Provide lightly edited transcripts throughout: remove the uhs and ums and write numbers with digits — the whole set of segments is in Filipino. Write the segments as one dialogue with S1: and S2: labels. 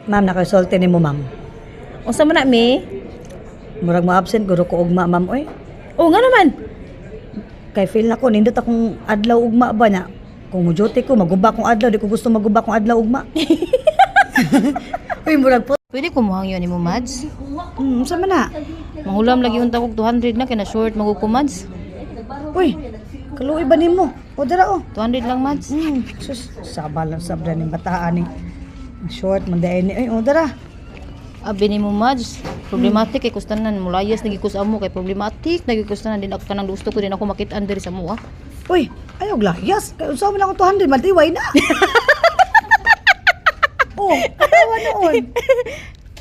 S1: Ma'am, nakasulti ni mo, ma'am.
S2: Unsa man na mi?
S1: Murag mo absent, guro ko ugma, ma'am, oy.
S2: Oh, nga naman.
S1: Kay feel na ko, nindot akong adlaw ugma ba na. Kung mo duty ko, maguba kong adlaw. Di ko gusto maguba kong adlaw ugma. Uy, murag po.
S2: Pwede ko mohang yun ni mo, Mads.
S1: Saan man na?
S2: Manghulam lagi unta kog 200 na kay na short maguko, Mads.
S1: Uy, kaluoy ba ni mo? O, dara, o.
S2: 200 lang, Mads.
S1: Sus, sabal lang sabra ng bataan ni. Short, mandain ni. Ay, o, dara.
S2: Abi ni mo, Mads. Problematic kay kustanan mulayas nagi kus amo kay problematic nagi kustanan din ako kanang gusto ko din ako makit-an diri sa mo.
S1: Uy, ayaw glayas. Kaya unsa man akong 200, matiway na. Oh, katawa noon.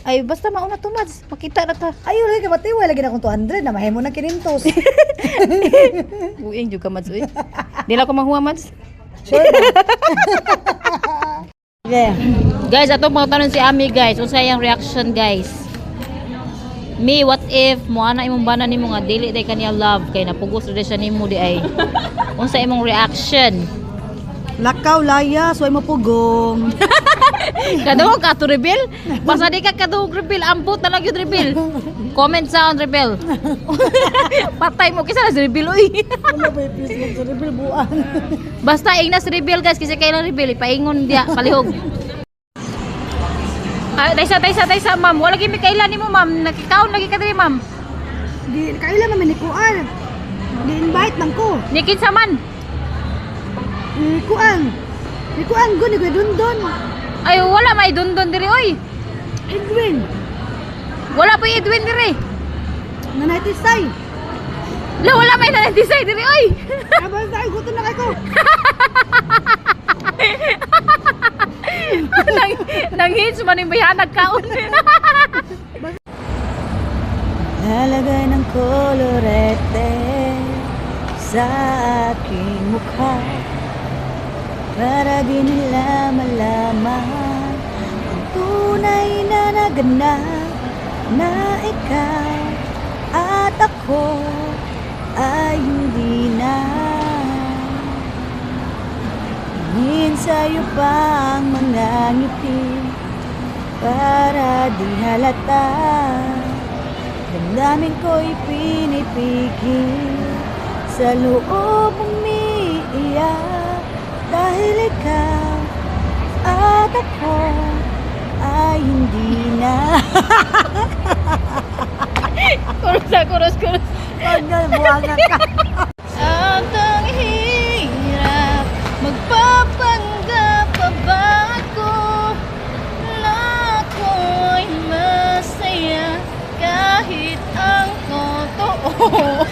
S2: Ay basta mauna to, Mads. Makita na ta.
S1: Ayaw lagi ka matiway. Lagi na akong 200 na mahimo na kinintos.
S2: Buing juga, Mads. Uy. Dila ko mahuwa, Mads.
S1: Sure ba? Okay.
S2: Guys, ato mga tanon si Ami, guys. Unsa yang reaction, guys? Me, what if mo ana imong bana nimo nga dili day kaniya love kay napugos ra siya nimo di ay. Unsa imong reaction?
S1: Lakaw, layas. Huwag mo pugong.
S2: Kadung ka to reveal? Basta di ka kadung reveal, ambot na lang yung reveal. Comment sound reveal. Patay mo kisa na reveal uy.
S1: Ano ba yung Facebook sa reveal buwan?
S2: Basta ingnas reveal guys kasi kailan reveal ipaingon dia palihog. Ay, taysa ma'am. Wala gyud mi kailan nimo ma'am. Nakikaon lagi ka diri ma'am.
S1: Di, kailan naman ni Kuan. Di-invite lang ko.
S2: Nikin sa man.
S1: Ni Kuan. Ni Kuan, go, ni Kuya Dundon.
S2: Ay wala may dundon diri oy.
S1: Edwin.
S2: Wala pa Edwin diri.
S1: Nanay Tisay.
S2: La wala may nanay diri oy.
S1: Abang tayo, gusto na kayo.
S2: Nang hits man yung bayanag kaon.
S1: Lalagay ng kolorete sa aking mukha para di nila malaman ang tunay na naganap na ikaw at ako ay hindi na. Hingin sa'yo pa ang mga ngiti para di halata. Damdamin ko'y pinipigil sa loob umiiyak dahil ikaw at ako ay hindi na.
S2: Kurus.
S1: Buwangan ka.
S2: At ang hirap magpapanggap pa ba ako na ako'y masaya kahit ang totoo.